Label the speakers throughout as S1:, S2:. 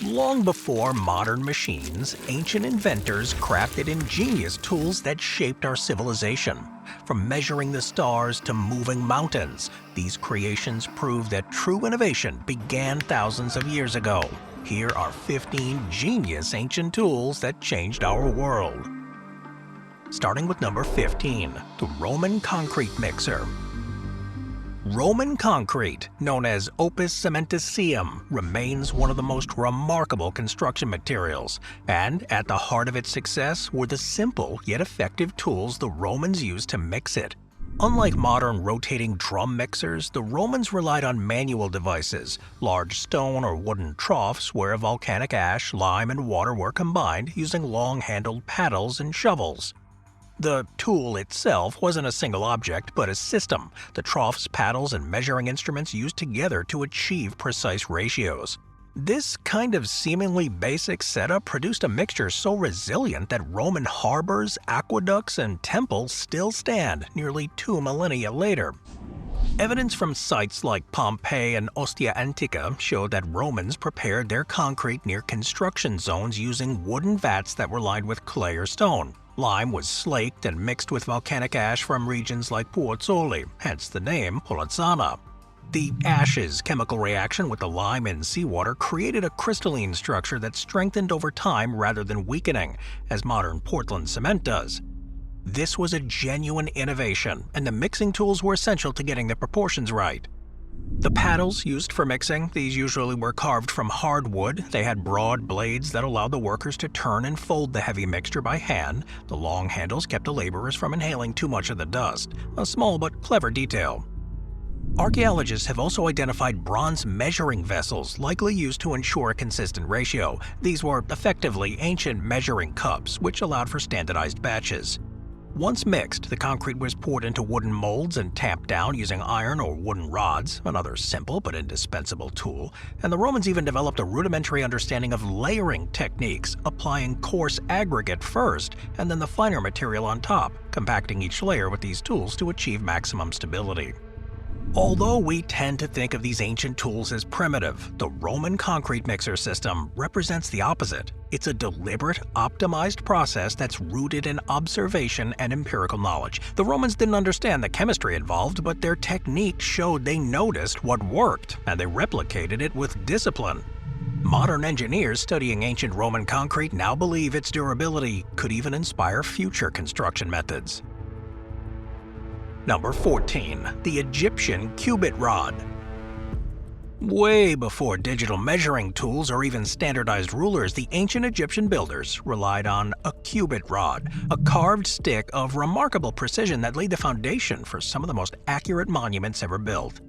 S1: Long before modern machines, ancient inventors crafted ingenious tools that shaped our civilization. From measuring the stars to moving mountains, these creations prove that true innovation began thousands of years ago. Here are 15 genius ancient tools that changed our world. Starting with number 15, the Roman concrete mixer. Roman concrete, known as opus cementitium, remains one of the most remarkable construction materials, and at the heart of its success were the simple yet effective tools the Romans used to mix it. Unlike modern rotating drum mixers, the Romans relied on manual devices, large stone or wooden troughs where volcanic ash, lime, and water were combined using long-handled paddles and shovels. The tool itself wasn't a single object, but a system, the troughs, paddles, and measuring instruments used together to achieve precise ratios. This kind of seemingly basic setup produced a mixture so resilient that Roman harbors, aqueducts, and temples still stand nearly 2 millennia later. Evidence from sites like Pompeii and Ostia Antica showed that Romans prepared their concrete near construction zones using wooden vats that were lined with clay or stone. Lime was slaked and mixed with volcanic ash from regions like Puozzoli, hence the name Polazzana. The ash's chemical reaction with the lime in seawater created a crystalline structure that strengthened over time rather than weakening, as modern Portland cement does. This was a genuine innovation, and the mixing tools were essential to getting the proportions right. The paddles used for mixing, these usually were carved from hardwood. They had broad blades that allowed the workers to turn and fold the heavy mixture by hand. The long handles kept the laborers from inhaling too much of the dust, a small but clever detail. Archaeologists have also identified bronze measuring vessels likely used to ensure a consistent ratio. These were effectively ancient measuring cups, which allowed for standardized batches. Once mixed, the concrete was poured into wooden molds and tamped down using iron or wooden rods, another simple but indispensable tool, and the Romans even developed a rudimentary understanding of layering techniques, applying coarse aggregate first and then the finer material on top, compacting each layer with these tools to achieve maximum stability. Although we tend to think of these ancient tools as primitive, the Roman concrete mixer system represents the opposite. It's a deliberate, optimized process that's rooted in observation and empirical knowledge. The Romans didn't understand the chemistry involved, but their technique showed they noticed what worked, and they replicated it with discipline. Modern engineers studying ancient Roman concrete now believe its durability could even inspire future construction methods. Number 14. The Egyptian cubit rod. Way before digital measuring tools or even standardized rulers, the ancient Egyptian builders relied on a cubit rod, a carved stick of remarkable precision that laid the foundation for some of the most accurate monuments ever built.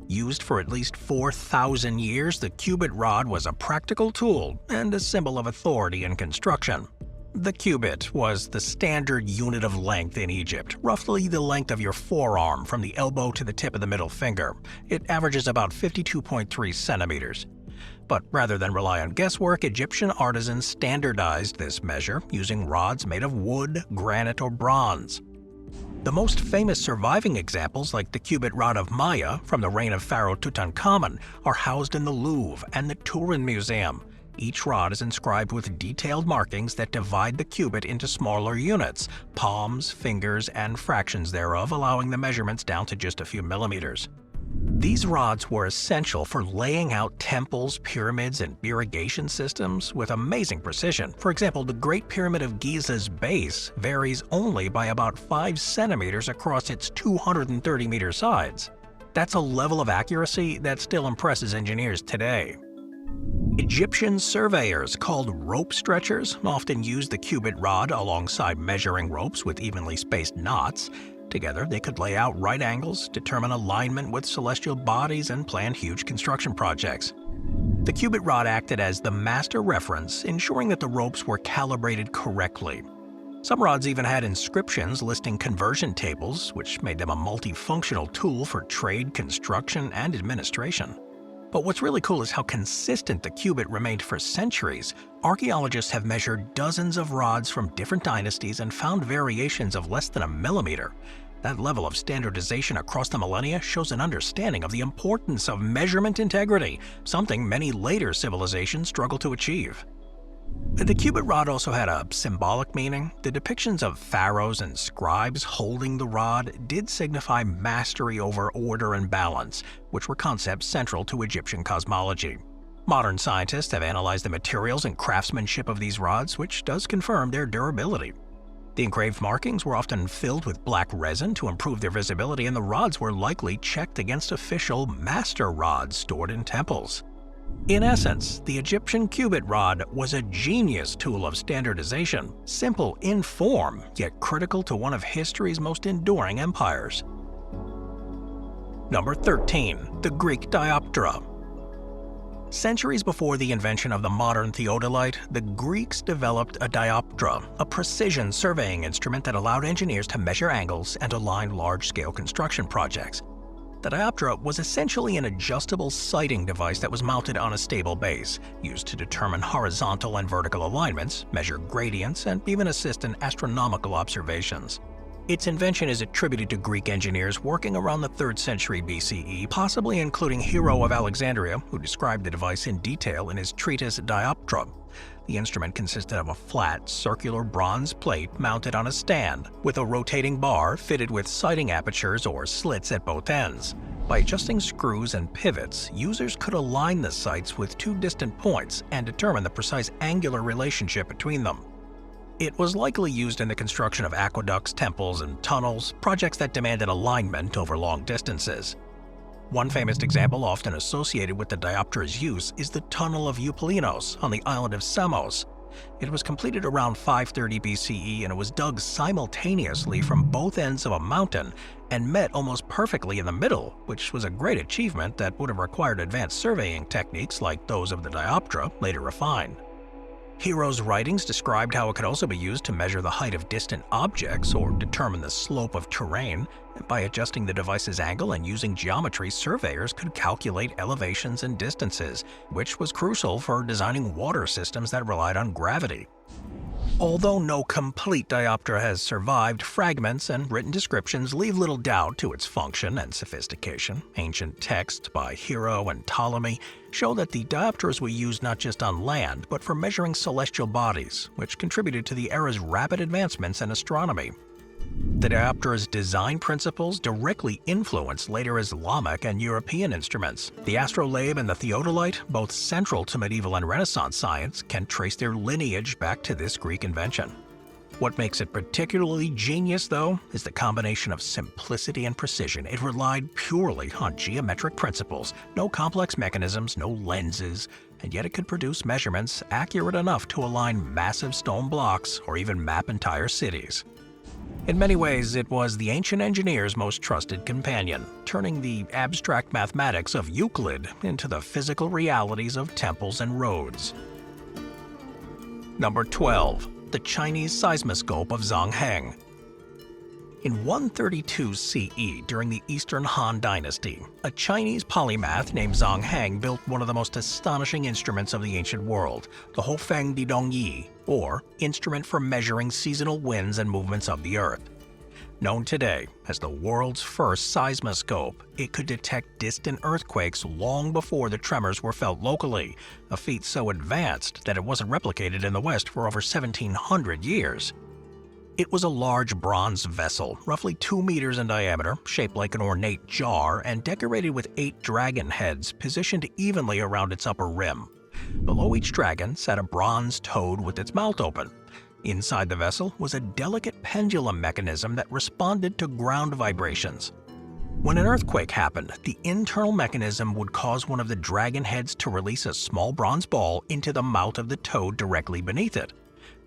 S1: Used for at least 4,000 years, the cubit rod was a practical tool and a symbol of authority in construction. The cubit was the standard unit of length in Egypt, roughly the length of your forearm from the elbow to the tip of the middle finger. It averages about 52.3 centimeters. But rather than rely on guesswork, Egyptian artisans standardized this measure using rods made of wood, granite, or bronze. The most famous surviving examples, like the cubit rod of Maya from the reign of Pharaoh Tutankhamun, are housed in the Louvre and the Turin Museum. Each rod is inscribed with detailed markings that divide the cubit into smaller units, palms, fingers, and fractions thereof, allowing the measurements down to just a few millimeters. These rods were essential for laying out temples, pyramids, and irrigation systems with amazing precision. For example, the Great Pyramid of Giza's base varies only by about 5 centimeters across its 230-meter sides. That's a level of accuracy that still impresses engineers today. Egyptian surveyors, called rope stretchers, often used the cubit rod alongside measuring ropes with evenly spaced knots. Together, they could lay out right angles, determine alignment with celestial bodies, and plan huge construction projects. The cubit rod acted as the master reference, ensuring that the ropes were calibrated correctly. Some rods even had inscriptions listing conversion tables, which made them a multifunctional tool for trade, construction, and administration. But what's really cool is how consistent the cubit remained for centuries. Archaeologists have measured dozens of rods from different dynasties and found variations of less than a millimeter. That level of standardization across the millennia shows an understanding of the importance of measurement integrity, something many later civilizations struggled to achieve. The cubit rod also had a symbolic meaning. The depictions of pharaohs and scribes holding the rod did signify mastery over order and balance, which were concepts central to Egyptian cosmology. Modern scientists have analyzed the materials and craftsmanship of these rods, which does confirm their durability. The engraved markings were often filled with black resin to improve their visibility, and the rods were likely checked against official master rods stored in temples. In essence, the Egyptian cubit rod was a genius tool of standardization, simple in form, yet critical to one of history's most enduring empires. Number 13. The Greek dioptra. Centuries before the invention of the modern theodolite, the Greeks developed a dioptra, a precision surveying instrument that allowed engineers to measure angles and align large-scale construction projects. The dioptra was essentially an adjustable sighting device that was mounted on a stable base, used to determine horizontal and vertical alignments, measure gradients, and even assist in astronomical observations. Its invention is attributed to Greek engineers working around the 3rd century BCE, possibly including Hero of Alexandria, who described the device in detail in his treatise Dioptra. The instrument consisted of a flat, circular bronze plate mounted on a stand, with a rotating bar fitted with sighting apertures or slits at both ends. By adjusting screws and pivots, users could align the sights with two distant points and determine the precise angular relationship between them. It was likely used in the construction of aqueducts, temples, and tunnels, projects that demanded alignment over long distances. One famous example often associated with the dioptra's use is the Tunnel of Eupalinos on the island of Samos. It was completed around 530 BCE, and it was dug simultaneously from both ends of a mountain and met almost perfectly in the middle, which was a great achievement that would have required advanced surveying techniques like those of the dioptra, later refined. Hero's writings described how it could also be used to measure the height of distant objects or determine the slope of terrain. By adjusting the device's angle and using geometry, surveyors could calculate elevations and distances, which was crucial for designing water systems that relied on gravity. Although no complete dioptra has survived, fragments and written descriptions leave little doubt to its function and sophistication. Ancient texts by Hero and Ptolemy show that the dioptras were used not just on land, but for measuring celestial bodies, which contributed to the era's rapid advancements in astronomy. The dioptra's design principles directly influenced later Islamic and European instruments. The astrolabe and the theodolite, both central to medieval and Renaissance science, can trace their lineage back to this Greek invention. What makes it particularly genius, though, is the combination of simplicity and precision. It relied purely on geometric principles, no complex mechanisms, no lenses, and yet it could produce measurements accurate enough to align massive stone blocks or even map entire cities. In many ways, it was the ancient engineer's most trusted companion, turning the abstract mathematics of Euclid into the physical realities of temples and roads. Number 12. The Chinese seismoscope of Zhang. In 132 CE, during the Eastern Han Dynasty, a Chinese polymath named Zhang Heng built one of the most astonishing instruments of the ancient world, the Hofeng Di Dongyi, or instrument for measuring seasonal winds and movements of the Earth. Known today as the world's first seismoscope, it could detect distant earthquakes long before the tremors were felt locally, a feat so advanced that it wasn't replicated in the West for over 1,700 years. It was a large bronze vessel, roughly 2 meters in diameter, shaped like an ornate jar, and decorated with 8 dragon heads positioned evenly around its upper rim. Below each dragon sat a bronze toad with its mouth open. Inside the vessel was a delicate pendulum mechanism that responded to ground vibrations. When an earthquake happened, the internal mechanism would cause one of the dragon heads to release a small bronze ball into the mouth of the toad directly beneath it.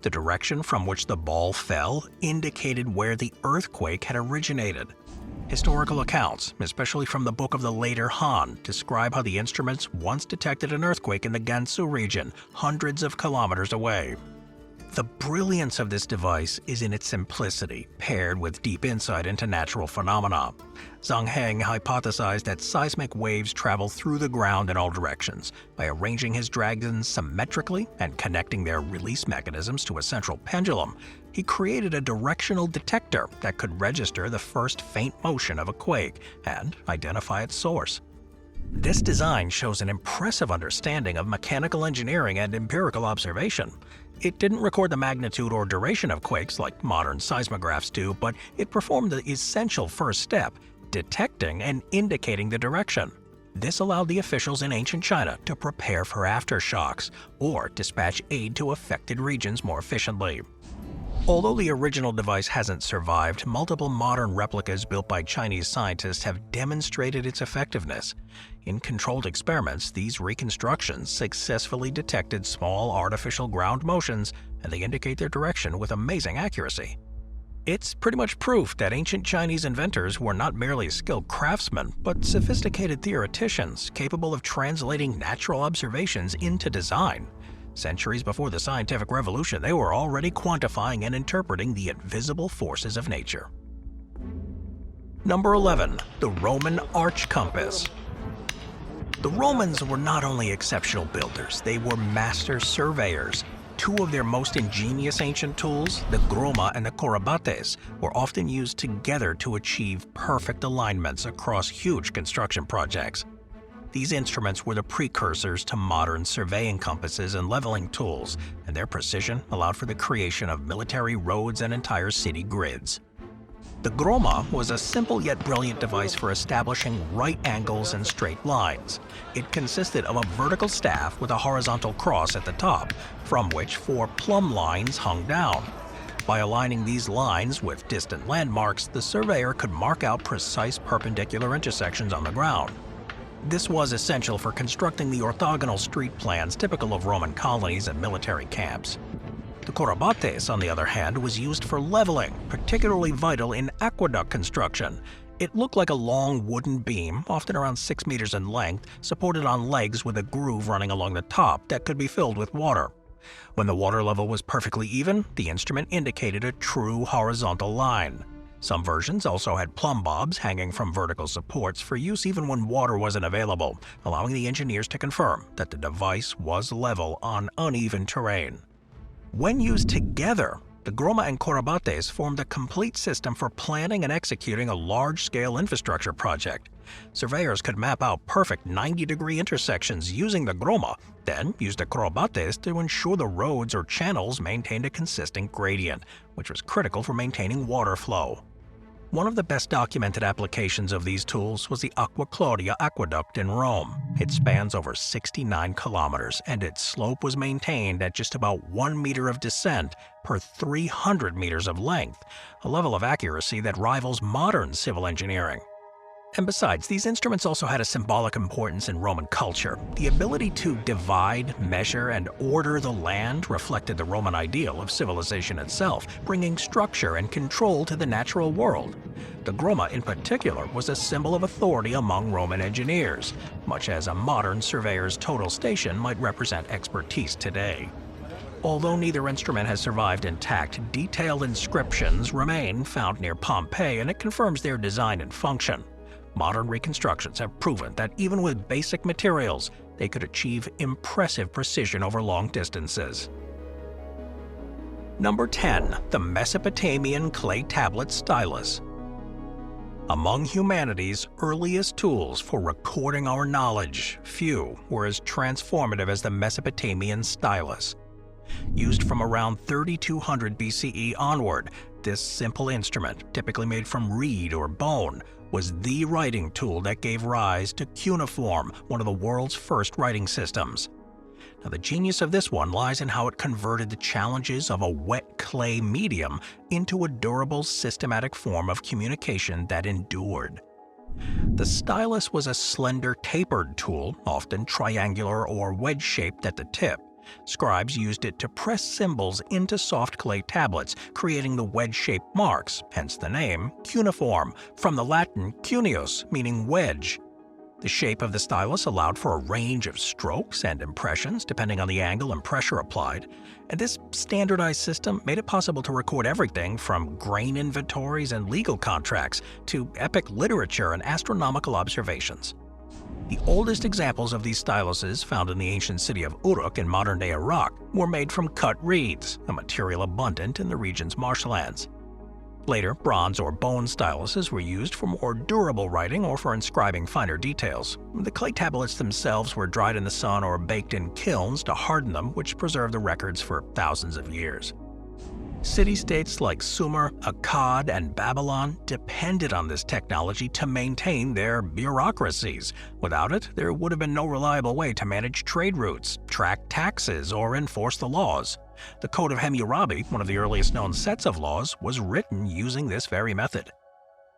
S1: The direction from which the ball fell indicated where the earthquake had originated. Historical accounts, especially from the Book of the Later Han, describe how the instruments once detected an earthquake in the Gansu region, hundreds of kilometers away. The brilliance of this device is in its simplicity, paired with deep insight into natural phenomena. Zhang Heng hypothesized that seismic waves travel through the ground in all directions. By arranging his dragons symmetrically and connecting their release mechanisms to a central pendulum, He created a directional detector that could register the first faint motion of a quake and identify its source. This design shows an impressive understanding of mechanical engineering and empirical observation. It didn't record the magnitude or duration of quakes like modern seismographs do, but it performed the essential first step, detecting and indicating the direction. This allowed the officials in ancient China to prepare for aftershocks or dispatch aid to affected regions more efficiently. Although the original device hasn't survived, multiple modern replicas built by Chinese scientists have demonstrated its effectiveness. In controlled experiments, these reconstructions successfully detected small artificial ground motions, and they indicate their direction with amazing accuracy. It's pretty much proof that ancient Chinese inventors were not merely skilled craftsmen, but sophisticated theoreticians capable of translating natural observations into design. Centuries before the scientific revolution, they were already quantifying and interpreting the invisible forces of nature. Number 11. The Roman arch compass. The Romans were not only exceptional builders, they were master surveyors. Two of their most ingenious ancient tools, the groma and the corabates, were often used together to achieve perfect alignments across huge construction projects. These instruments were the precursors to modern surveying compasses and leveling tools, and their precision allowed for the creation of military roads and entire city grids. The groma was a simple yet brilliant device for establishing right angles and straight lines. It consisted of a vertical staff with a horizontal cross at the top, from which 4 plumb lines hung down. By aligning these lines with distant landmarks, the surveyor could mark out precise perpendicular intersections on the ground. This was essential for constructing the orthogonal street plans typical of Roman colonies and military camps. The corabates, on the other hand, was used for leveling, particularly vital in aqueduct construction. It looked like a long wooden beam, often around 6 meters in length, supported on legs with a groove running along the top that could be filled with water. When the water level was perfectly even, the instrument indicated a true horizontal line. Some versions also had plumb bobs hanging from vertical supports for use even when water wasn't available, allowing the engineers to confirm that the device was level on uneven terrain. When used together, the groma and corabates formed a complete system for planning and executing a large-scale infrastructure project. Surveyors could map out perfect 90-degree intersections using the groma, then use the corabates to ensure the roads or channels maintained a consistent gradient, which was critical for maintaining water flow. One of the best documented applications of these tools was the Aqua Claudia aqueduct in Rome. It spans over 69 kilometers, and its slope was maintained at just about 1 meter of descent per 300 meters of length, a level of accuracy that rivals modern civil engineering. And besides, these instruments also had a symbolic importance in Roman culture. The ability to divide, measure, and order the land reflected the Roman ideal of civilization itself, bringing structure and control to the natural world. The groma, in particular, was a symbol of authority among Roman engineers, much as a modern surveyor's total station might represent expertise today. Although neither instrument has survived intact, detailed inscriptions remain found near Pompeii, and it confirms their design and function. Modern reconstructions have proven that even with basic materials, they could achieve impressive precision over long distances. Number 10. The Mesopotamian clay tablet stylus. Among humanity's earliest tools for recording our knowledge, few were as transformative as the Mesopotamian stylus. Used from around 3200 BCE onward, this simple instrument, typically made from reed or bone, was the writing tool that gave rise to cuneiform, one of the world's first writing systems. Now, the genius of this one lies in how it converted the challenges of a wet clay medium into a durable, systematic form of communication that endured. The stylus was a slender, tapered tool, often triangular or wedge-shaped at the tip. Scribes used it to press symbols into soft clay tablets, creating the wedge-shaped marks, hence the name cuneiform, from the Latin cuneus, meaning wedge. The shape of the stylus allowed for a range of strokes and impressions depending on the angle and pressure applied, and this standardized system made it possible to record everything from grain inventories and legal contracts to epic literature and astronomical observations. The oldest examples of these styluses, found in the ancient city of Uruk in modern-day Iraq, were made from cut reeds, a material abundant in the region's marshlands. Later, bronze or bone styluses were used for more durable writing or for inscribing finer details. The clay tablets themselves were dried in the sun or baked in kilns to harden them, which preserved the records for thousands of years. City-states like Sumer, Akkad, and Babylon depended on this technology to maintain their bureaucracies. Without it, there would have been no reliable way to manage trade routes, track taxes, or enforce the laws. The Code of Hammurabi, one of the earliest known sets of laws, was written using this very method.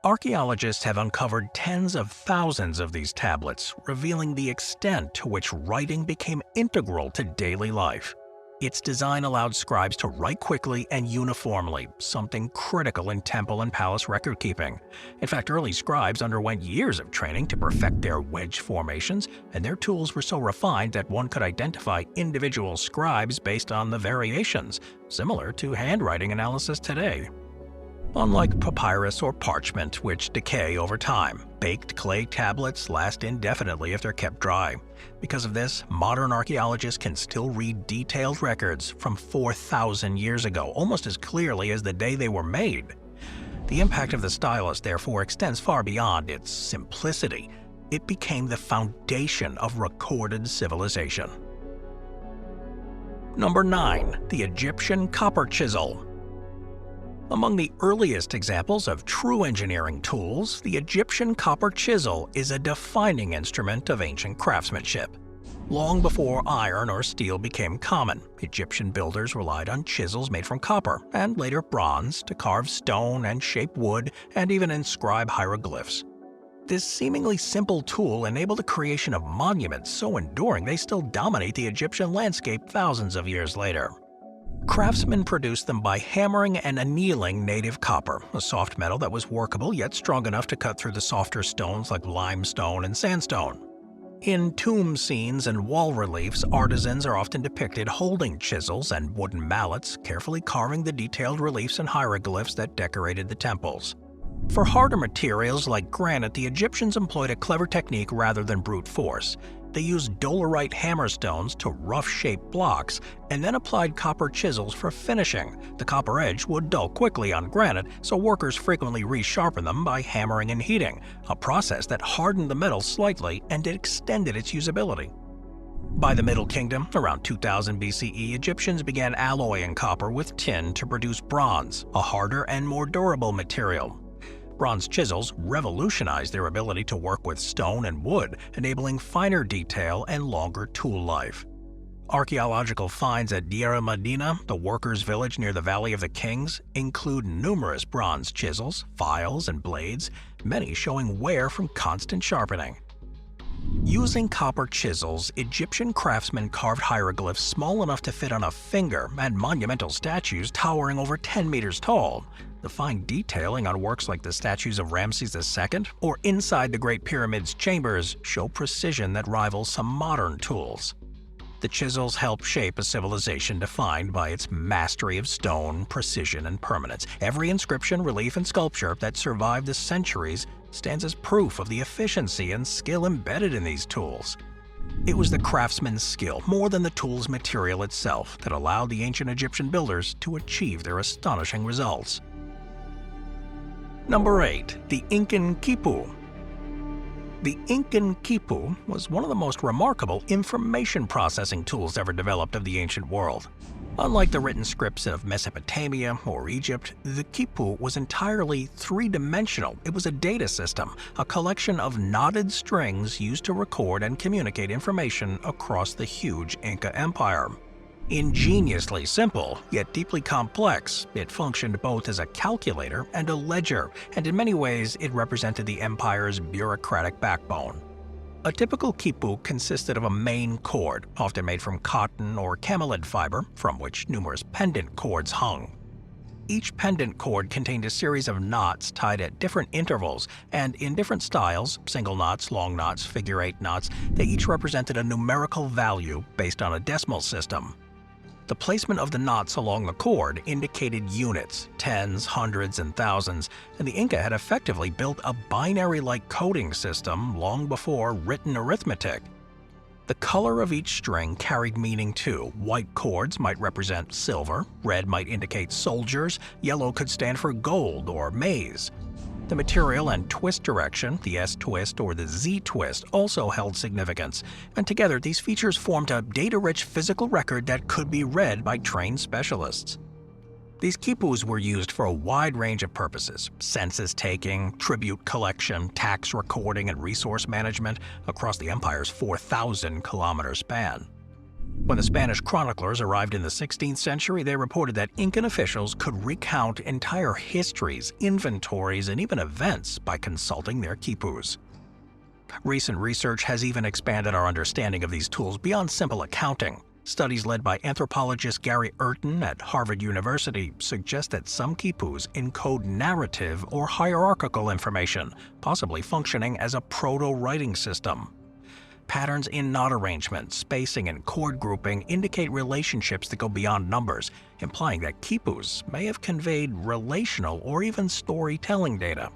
S1: Archaeologists have uncovered tens of thousands of these tablets, revealing the extent to which writing became integral to daily life. Its design allowed scribes to write quickly and uniformly, something critical in temple and palace record-keeping. In fact, early scribes underwent years of training to perfect their wedge formations, and their tools were so refined that one could identify individual scribes based on the variations, similar to handwriting analysis today. Unlike papyrus or parchment, which decay over time, baked clay tablets last indefinitely if they're kept dry. Because of this, modern archaeologists can still read detailed records from 4,000 years ago, almost as clearly as the day they were made. The impact of the stylus, therefore, extends far beyond its simplicity. It became the foundation of recorded civilization. Number 9. The Egyptian copper chisel. Among the earliest examples of true engineering tools, the Egyptian copper chisel is a defining instrument of ancient craftsmanship. Long before iron or steel became common, Egyptian builders relied on chisels made from copper, and later bronze, to carve stone and shape wood and even inscribe hieroglyphs. This seemingly simple tool enabled the creation of monuments so enduring they still dominate the Egyptian landscape thousands of years later. Craftsmen produced them by hammering and annealing native copper, a soft metal that was workable yet strong enough to cut through the softer stones like limestone and sandstone. In tomb scenes and wall reliefs, artisans are often depicted holding chisels and wooden mallets, carefully carving the detailed reliefs and hieroglyphs that decorated the temples. For harder materials like granite, the Egyptians employed a clever technique rather than brute force. They used dolerite hammerstones to rough-shape blocks and then applied copper chisels for finishing. The copper edge would dull quickly on granite, so workers frequently resharpened them by hammering and heating, a process that hardened the metal slightly and extended its usability. By the Middle Kingdom, around 2000 BCE, Egyptians began alloying copper with tin to produce bronze, a harder and more durable material. Bronze chisels revolutionized their ability to work with stone and wood, enabling finer detail and longer tool life. Archaeological finds at Deir Medina, the workers' village near the Valley of the Kings, include numerous bronze chisels, files, and blades, many showing wear from constant sharpening. Using copper chisels, Egyptian craftsmen carved hieroglyphs small enough to fit on a finger and monumental statues towering over 10 meters tall. The fine detailing on works like the statues of Ramses II or inside the Great Pyramid's chambers show precision that rivals some modern tools. The chisels help shape a civilization defined by its mastery of stone, precision, and permanence. Every inscription, relief, and sculpture that survived the centuries stands as proof of the efficiency and skill embedded in these tools. It was the craftsman's skill, more than the tool's material itself, that allowed the ancient Egyptian builders to achieve their astonishing results. Number 8. The Incan quipu. The Incan quipu was one of the most remarkable information processing tools ever developed of the ancient world. Unlike the written scripts of Mesopotamia or Egypt, the quipu was entirely three-dimensional. It was a data system, a collection of knotted strings used to record and communicate information across the huge Inca Empire. Ingeniously simple, yet deeply complex, it functioned both as a calculator and a ledger, and in many ways it represented the empire's bureaucratic backbone. A typical quipu consisted of a main cord, often made from cotton or camelid fiber, from which numerous pendant cords hung. Each pendant cord contained a series of knots tied at different intervals, and in different styles, single knots, long knots, figure-8 knots, they each represented a numerical value based on a decimal system. The placement of the knots along the cord indicated units, tens, hundreds, and thousands, and the Inca had effectively built a binary-like coding system long before written arithmetic. The color of each string carried meaning too. White cords might represent silver, red might indicate soldiers, yellow could stand for gold or maize. The material and twist direction, the S-twist or the Z-twist, also held significance, and together these features formed a data-rich physical record that could be read by trained specialists. These quipus were used for a wide range of purposes: census taking, tribute collection, tax recording, and resource management across the empire's 4,000-kilometer span. When the Spanish chroniclers arrived in the 16th century, they reported that Incan officials could recount entire histories, inventories, and even events by consulting their quipus. Recent research has even expanded our understanding of these tools beyond simple accounting. Studies led by anthropologist Gary Urton at Harvard University suggest that some quipus encode narrative or hierarchical information, possibly functioning as a proto-writing system. Patterns in knot arrangement, spacing, and chord grouping indicate relationships that go beyond numbers, implying that quipus may have conveyed relational or even storytelling data.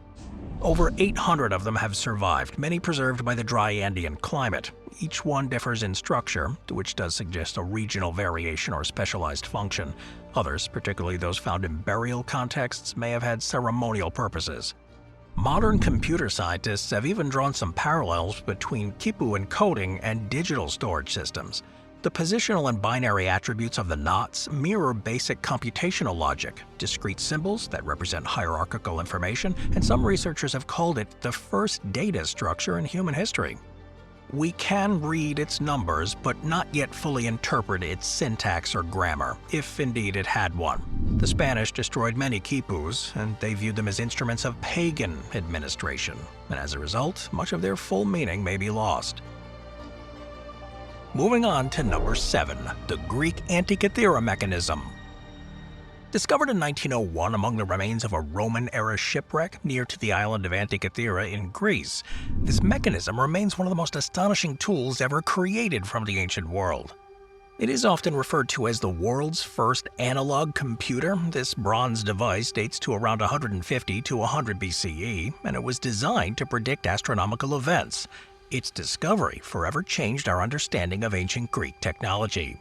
S1: Over 800 of them have survived, many preserved by the dry Andean climate. Each one differs in structure, which does suggest a regional variation or specialized function. Others, particularly those found in burial contexts, may have had ceremonial purposes. Modern computer scientists have even drawn some parallels between quipu encoding and digital storage systems. The positional and binary attributes of the knots mirror basic computational logic, discrete symbols that represent hierarchical information, and some researchers have called it the first data structure in human history. We can read its numbers, but not yet fully interpret its syntax or grammar, if indeed it had one. The Spanish destroyed many quipus, and they viewed them as instruments of pagan administration, and as a result, much of their full meaning may be lost. Moving on to number 7, the Greek Antikythera mechanism. Discovered in 1901 among the remains of a Roman-era shipwreck near to the island of Antikythera in Greece, this mechanism remains one of the most astonishing tools ever created from the ancient world. It is often referred to as the world's first analog computer. This bronze device dates to around 150 to 100 BCE, and it was designed to predict astronomical events. Its discovery forever changed our understanding of ancient Greek technology.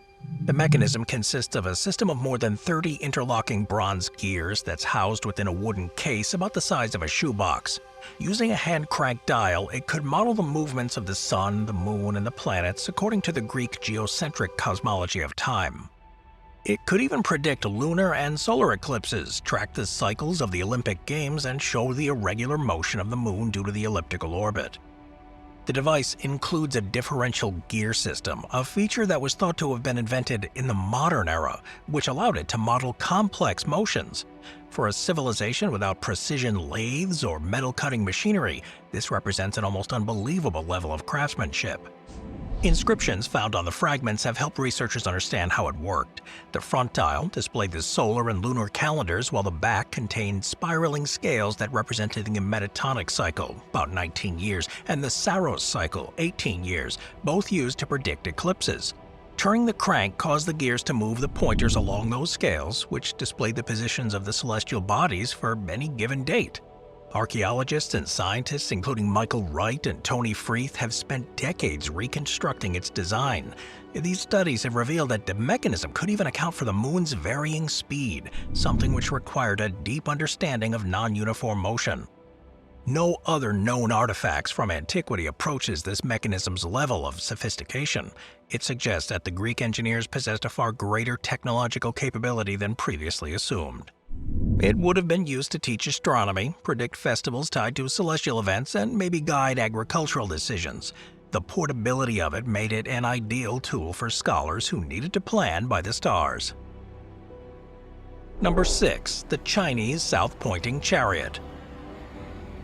S1: The mechanism consists of a system of more than 30 interlocking bronze gears that's housed within a wooden case about the size of a shoebox. Using a hand-cranked dial, it could model the movements of the sun, the moon, and the planets according to the Greek geocentric cosmology of time. It could even predict lunar and solar eclipses, track the cycles of the Olympic Games, and show the irregular motion of the moon due to the elliptical orbit. The device includes a differential gear system, a feature that was thought to have been invented in the modern era, which allowed it to model complex motions. For a civilization without precision lathes or metal-cutting machinery, this represents an almost unbelievable level of craftsmanship. Inscriptions found on the fragments have helped researchers understand how it worked. The front dial displayed the solar and lunar calendars, while the back contained spiraling scales that represented the metatonic cycle, about 19 years, and the Saros cycle, 18 years, both used to predict eclipses. Turning the crank caused the gears to move the pointers along those scales, which displayed the positions of the celestial bodies for any given date. Archaeologists and scientists, including Michael Wright and Tony Freeth, have spent decades reconstructing its design. These studies have revealed that the mechanism could even account for the moon's varying speed, something which required a deep understanding of non-uniform motion. No other known artifacts from antiquity approaches this mechanism's level of sophistication. It suggests that the Greek engineers possessed a far greater technological capability than previously assumed. It would have been used to teach astronomy, predict festivals tied to celestial events, and maybe guide agricultural decisions. The portability of it made it an ideal tool for scholars who needed to plan by the stars. Number 6. The Chinese South-Pointing Chariot.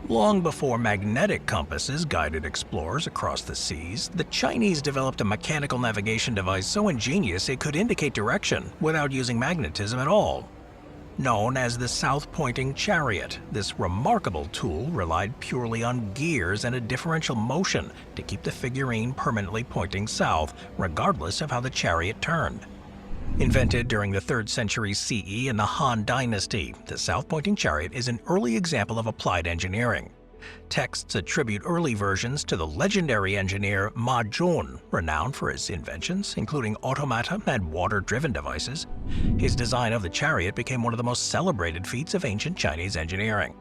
S1: Long before magnetic compasses guided explorers across the seas, the Chinese developed a mechanical navigation device so ingenious it could indicate direction without using magnetism at all. Known as the South-Pointing Chariot, this remarkable tool relied purely on gears and a differential motion to keep the figurine permanently pointing south, regardless of how the chariot turned. Invented during the 3rd century CE in the Han Dynasty, the south-pointing chariot is an early example of applied engineering. Texts attribute early versions to the legendary engineer Ma Jun, renowned for his inventions, including automata and water-driven devices. His design of the chariot became one of the most celebrated feats of ancient Chinese engineering.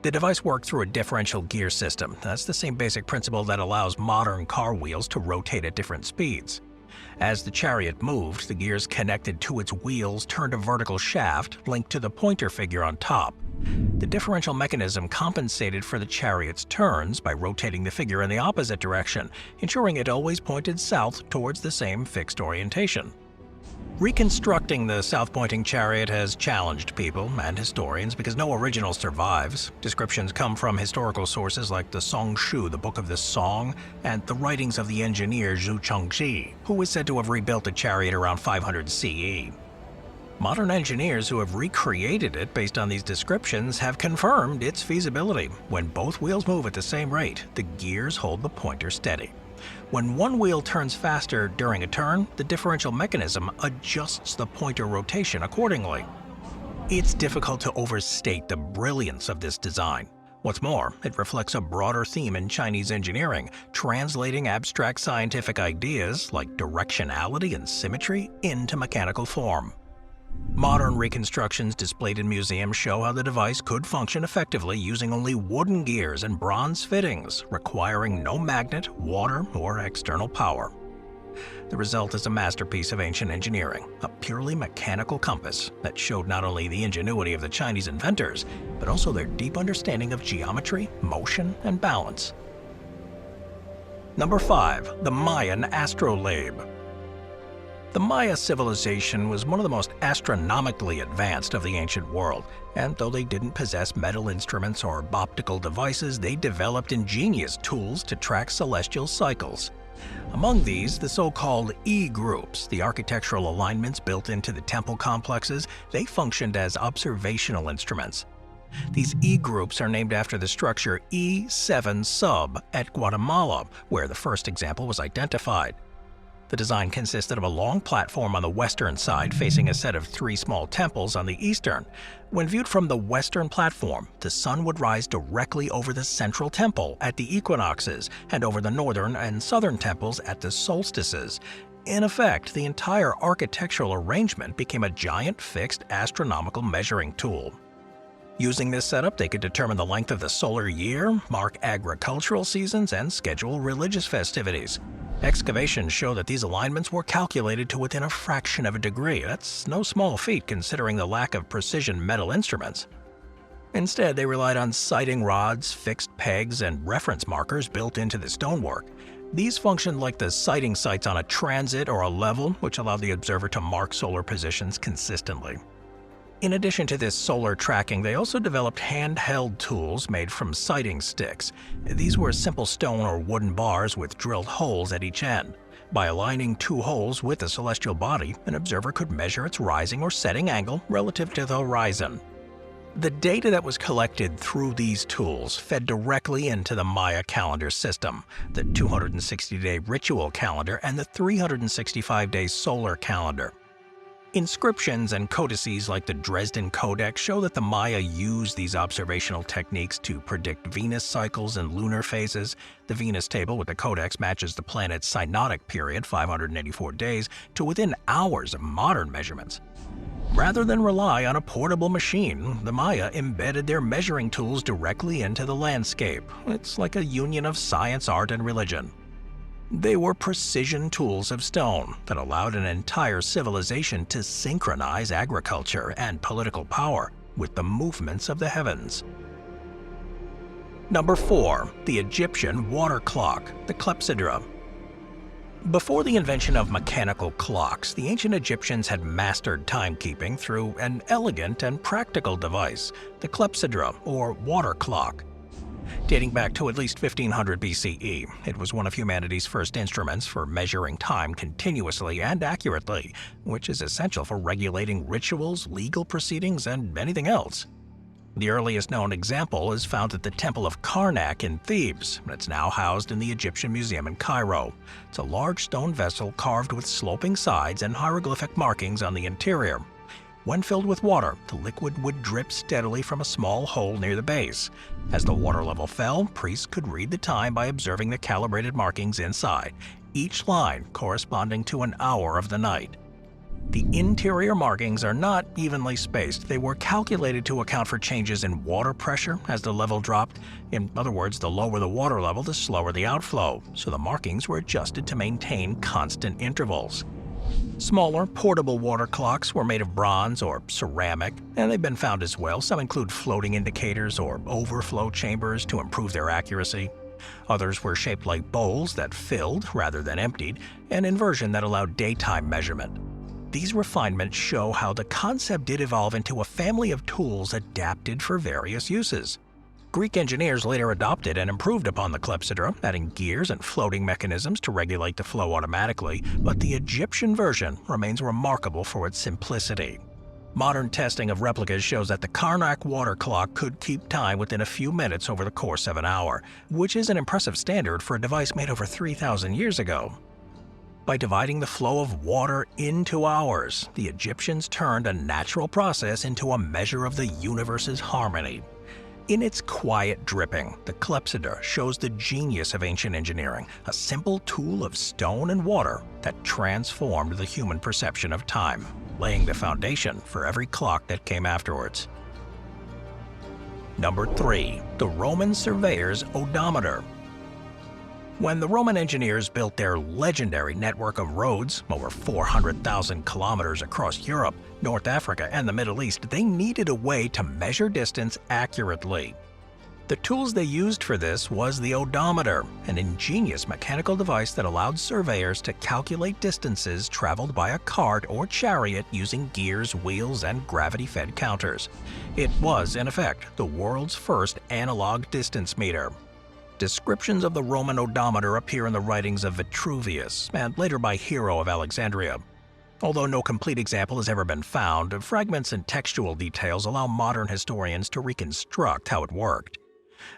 S1: The device worked through a differential gear system. That's the same basic principle that allows modern car wheels to rotate at different speeds. As the chariot moved, the gears connected to its wheels turned a vertical shaft linked to the pointer figure on top. The differential mechanism compensated for the chariot's turns by rotating the figure in the opposite direction, ensuring it always pointed south towards the same fixed orientation. Reconstructing the south-pointing chariot has challenged people and historians because no original survives. Descriptions come from historical sources like the Song Shu, the Book of the Song, and the writings of the engineer Zhu Chengxi, who is said to have rebuilt the chariot around 500 CE. Modern engineers who have recreated it based on these descriptions have confirmed its feasibility. When both wheels move at the same rate, the gears hold the pointer steady. When one wheel turns faster during a turn, the differential mechanism adjusts the pointer rotation accordingly. It's difficult to overstate the brilliance of this design. What's more, it reflects a broader theme in Chinese engineering, translating abstract scientific ideas like directionality and symmetry into mechanical form. Modern reconstructions displayed in museums show how the device could function effectively using only wooden gears and bronze fittings, requiring no magnet, water, or external power. The result is a masterpiece of ancient engineering, a purely mechanical compass that showed not only the ingenuity of the Chinese inventors, but also their deep understanding of geometry, motion, and balance. Number 5. The Mayan astrolabe. The Maya civilization was one of the most astronomically advanced of the ancient world, and though they didn't possess metal instruments or optical devices, they developed ingenious tools to track celestial cycles. Among these, the so-called E-groups, the architectural alignments built into the temple complexes, they functioned as observational instruments. These E-groups are named after the structure E7 sub at Guatemala, where the first example was identified. The design consisted of a long platform on the western side facing a set of 3 small temples on the eastern. When viewed from the western platform, the sun would rise directly over the central temple at the equinoxes and over the northern and southern temples at the solstices. In effect, the entire architectural arrangement became a giant fixed astronomical measuring tool. Using this setup, they could determine the length of the solar year, mark agricultural seasons, and schedule religious festivities. Excavations show that these alignments were calculated to within a fraction of a degree. That's no small feat considering the lack of precision metal instruments. Instead, they relied on sighting rods, fixed pegs, and reference markers built into the stonework. These functioned like the sighting sights on a transit or a level, which allowed the observer to mark solar positions consistently. In addition to this solar tracking, they also developed handheld tools made from sighting sticks. These were simple stone or wooden bars with drilled holes at each end. By aligning 2 holes with the celestial body, an observer could measure its rising or setting angle relative to the horizon. The data that was collected through these tools fed directly into the Maya calendar system, the 260-day ritual calendar and the 365-day solar calendar. Inscriptions and codices like the Dresden Codex show that the Maya used these observational techniques to predict Venus cycles and lunar phases. The Venus table with the codex matches the planet's synodic period, 584 days, to within hours of modern measurements. Rather than rely on a portable machine, the Maya embedded their measuring tools directly into the landscape. It's like a union of science, art, and religion. They were precision tools of stone that allowed an entire civilization to synchronize agriculture and political power with the movements of the heavens. Number 4. The Egyptian water clock, the clepsydra. Before the invention of mechanical clocks, the ancient Egyptians had mastered timekeeping through an elegant and practical device, the clepsydra, or water clock. Dating back to at least 1500 BCE, it was one of humanity's first instruments for measuring time continuously and accurately, which is essential for regulating rituals, legal proceedings, and anything else. The earliest known example is found at the Temple of Karnak in Thebes, and it's now housed in the Egyptian Museum in Cairo. It's a large stone vessel carved with sloping sides and hieroglyphic markings on the interior. When filled with water, the liquid would drip steadily from a small hole near the base. As the water level fell, priests could read the time by observing the calibrated markings inside, each line corresponding to an hour of the night. The interior markings are not evenly spaced. They were calculated to account for changes in water pressure as the level dropped. In other words, the lower the water level, the slower the outflow, so the markings were adjusted to maintain constant intervals. Smaller, portable water clocks were made of bronze or ceramic, and they've been found as well. Some include floating indicators or overflow chambers to improve their accuracy. Others were shaped like bowls that filled rather than emptied, an inversion that allowed daytime measurement. These refinements show how the concept did evolve into a family of tools adapted for various uses. Greek engineers later adopted and improved upon the clepsydra, adding gears and floating mechanisms to regulate the flow automatically, but the Egyptian version remains remarkable for its simplicity. Modern testing of replicas shows that the Karnak water clock could keep time within a few minutes over the course of an hour, which is an impressive standard for a device made over 3,000 years ago. By dividing the flow of water into hours, the Egyptians turned a natural process into a measure of the universe's harmony. In its quiet dripping, the clepsydra shows the genius of ancient engineering, a simple tool of stone and water that transformed the human perception of time, laying the foundation for every clock that came afterwards. Number 3. The Roman surveyor's odometer. When the Roman engineers built their legendary network of roads, over 400,000 kilometers across Europe, North Africa, and the Middle East, they needed a way to measure distance accurately. The tools they used for this was the odometer, an ingenious mechanical device that allowed surveyors to calculate distances traveled by a cart or chariot using gears, wheels, and gravity-fed counters. It was, in effect, the world's first analog distance meter. Descriptions of the Roman odometer appear in the writings of Vitruvius and later by Hero of Alexandria. Although no complete example has ever been found, fragments and textual details allow modern historians to reconstruct how it worked.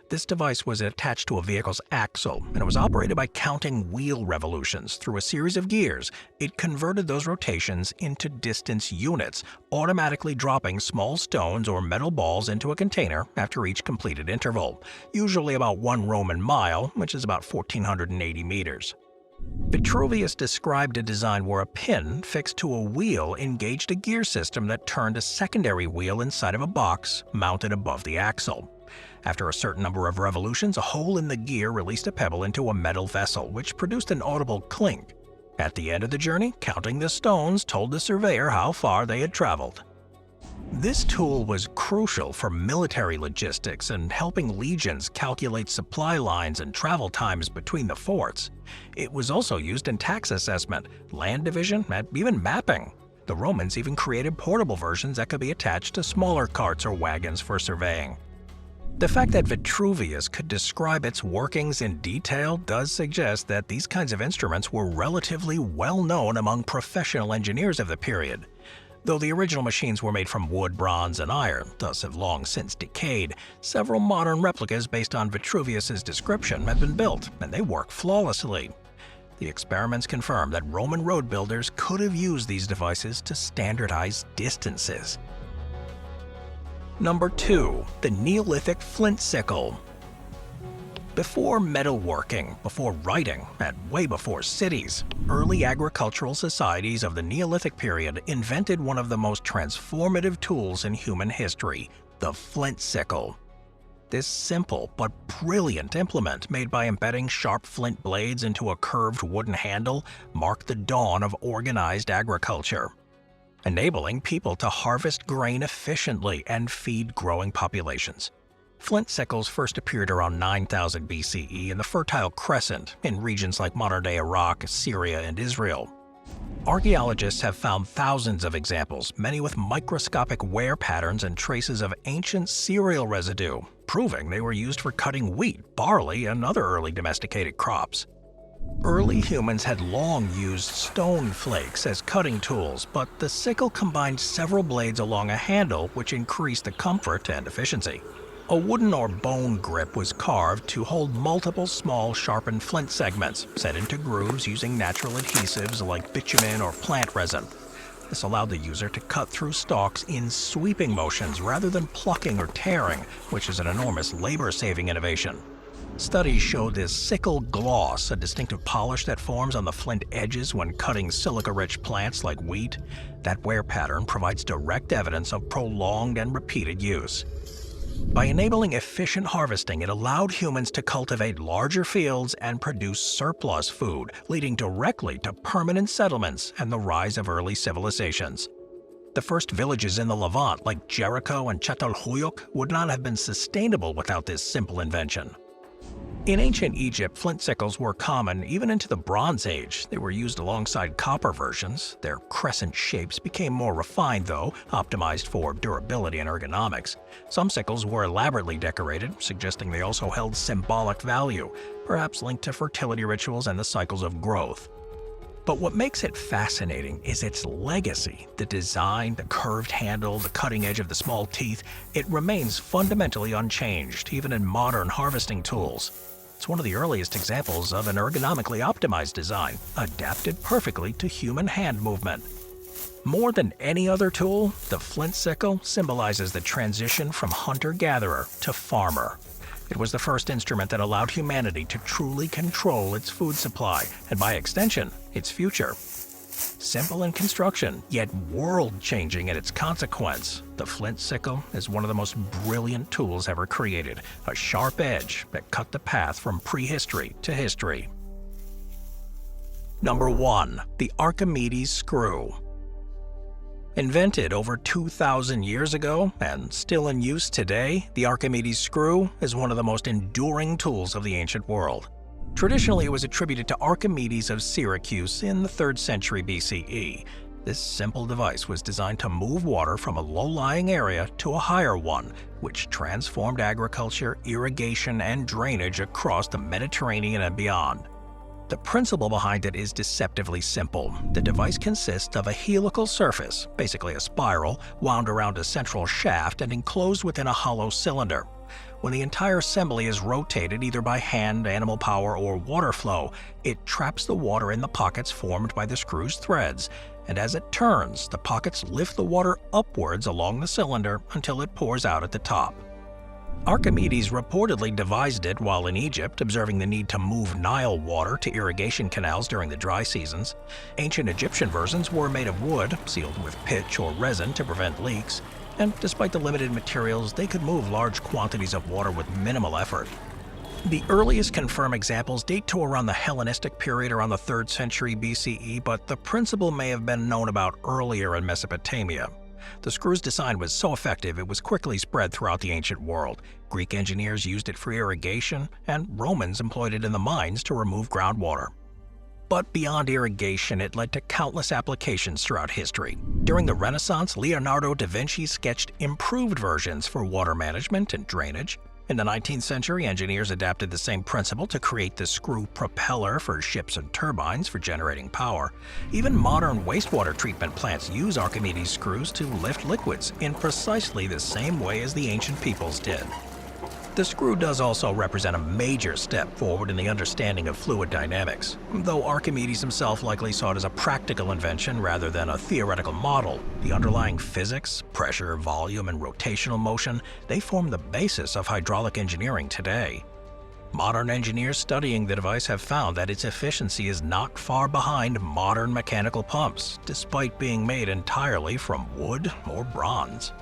S1: This device was attached to a vehicle's axle, and it was operated by counting wheel revolutions through a series of gears. It converted those rotations into distance units, automatically dropping small stones or metal balls into a container after each completed interval, usually about 1 Roman mile, which is about 1,480 meters. Vitruvius described a design where a pin fixed to a wheel engaged a gear system that turned a secondary wheel inside of a box mounted above the axle. After a certain number of revolutions, a hole in the gear released a pebble into a metal vessel, which produced an audible clink. At the end of the journey, counting the stones told the surveyor how far they had traveled. This tool was crucial for military logistics and helping legions calculate supply lines and travel times between the forts. It was also used in tax assessment, land division, and even mapping. The Romans even created portable versions that could be attached to smaller carts or wagons for surveying. The fact that Vitruvius could describe its workings in detail does suggest that these kinds of instruments were relatively well known among professional engineers of the period. Though the original machines were made from wood, bronze, and iron, thus have long since decayed, several modern replicas based on Vitruvius's description have been built, and they work flawlessly. The experiments confirm that Roman road builders could have used these devices to standardize distances. Number 2. The Neolithic flint sickle. Before metalworking, before writing, and way before cities, early agricultural societies of the Neolithic period invented one of the most transformative tools in human history, the flint sickle. This simple but brilliant implement, made by embedding sharp flint blades into a curved wooden handle, marked the dawn of organized agriculture, enabling people to harvest grain efficiently and feed growing populations. Flint sickles first appeared around 9000 BCE in the Fertile Crescent in regions like modern-day Iraq, Syria, and Israel. Archaeologists have found thousands of examples, many with microscopic wear patterns and traces of ancient cereal residue, proving they were used for cutting wheat, barley, and other early domesticated crops. Early humans had long used stone flakes as cutting tools, but the sickle combined several blades along a handle, which increased the comfort and efficiency. A wooden or bone grip was carved to hold multiple small sharpened flint segments, set into grooves using natural adhesives like bitumen or plant resin. This allowed the user to cut through stalks in sweeping motions rather than plucking or tearing, which is an enormous labor-saving innovation. Studies show this sickle gloss, a distinctive polish that forms on the flint edges when cutting silica-rich plants like wheat. That wear pattern provides direct evidence of prolonged and repeated use. By enabling efficient harvesting, it allowed humans to cultivate larger fields and produce surplus food, leading directly to permanent settlements and the rise of early civilizations. The first villages in the Levant, like Jericho and Çatalhöyük, would not have been sustainable without this simple invention. In ancient Egypt, flint sickles were common even into the Bronze Age. They were used alongside copper versions. Their crescent shapes became more refined, though, optimized for durability and ergonomics. Some sickles were elaborately decorated, suggesting they also held symbolic value, perhaps linked to fertility rituals and the cycles of growth. But what makes it fascinating is its legacy. The design, the curved handle, the cutting edge of the small teeth, it remains fundamentally unchanged, even in modern harvesting tools. It's one of the earliest examples of an ergonomically optimized design, adapted perfectly to human hand movement. More than any other tool, the flint sickle symbolizes the transition from hunter-gatherer to farmer. It was the first instrument that allowed humanity to truly control its food supply, and by extension, its future. Simple in construction, yet world-changing in its consequence, the flint sickle is one of the most brilliant tools ever created, a sharp edge that cut the path from prehistory to history. Number 1. The Archimedes screw. Invented over 2,000 years ago and still in use today, the Archimedes screw is one of the most enduring tools of the ancient world. Traditionally, it was attributed to Archimedes of Syracuse in the 3rd century BCE. This simple device was designed to move water from a low-lying area to a higher one, which transformed agriculture, irrigation, and drainage across the Mediterranean and beyond. The principle behind it is deceptively simple. The device consists of a helical surface, basically a spiral, wound around a central shaft and enclosed within a hollow cylinder. When the entire assembly is rotated either by hand, animal power, or water flow, it traps the water in the pockets formed by the screw's threads, and as it turns, the pockets lift the water upwards along the cylinder until it pours out at the top. Archimedes reportedly devised it while in Egypt, observing the need to move Nile water to irrigation canals during the dry seasons. Ancient Egyptian versions were made of wood, sealed with pitch or resin to prevent leaks, and despite the limited materials, they could move large quantities of water with minimal effort. The earliest confirmed examples date to around the Hellenistic period around the 3rd century BCE, but the principle may have been known about earlier in Mesopotamia. The screw's design was so effective it was quickly spread throughout the ancient world. Greek engineers used it for irrigation, and Romans employed it in the mines to remove groundwater. But beyond irrigation, it led to countless applications throughout history. During the Renaissance, Leonardo da Vinci sketched improved versions for water management and drainage. In the 19th century, engineers adapted the same principle to create the screw propeller for ships and turbines for generating power. Even modern wastewater treatment plants use Archimedes screws to lift liquids in precisely the same way as the ancient peoples did. The screw does also represent a major step forward in the understanding of fluid dynamics. Though Archimedes himself likely saw it as a practical invention rather than a theoretical model, the underlying physics, pressure, volume, and rotational motion, they form the basis of hydraulic engineering today. Modern engineers studying the device have found that its efficiency is not far behind modern mechanical pumps, despite being made entirely from wood or bronze.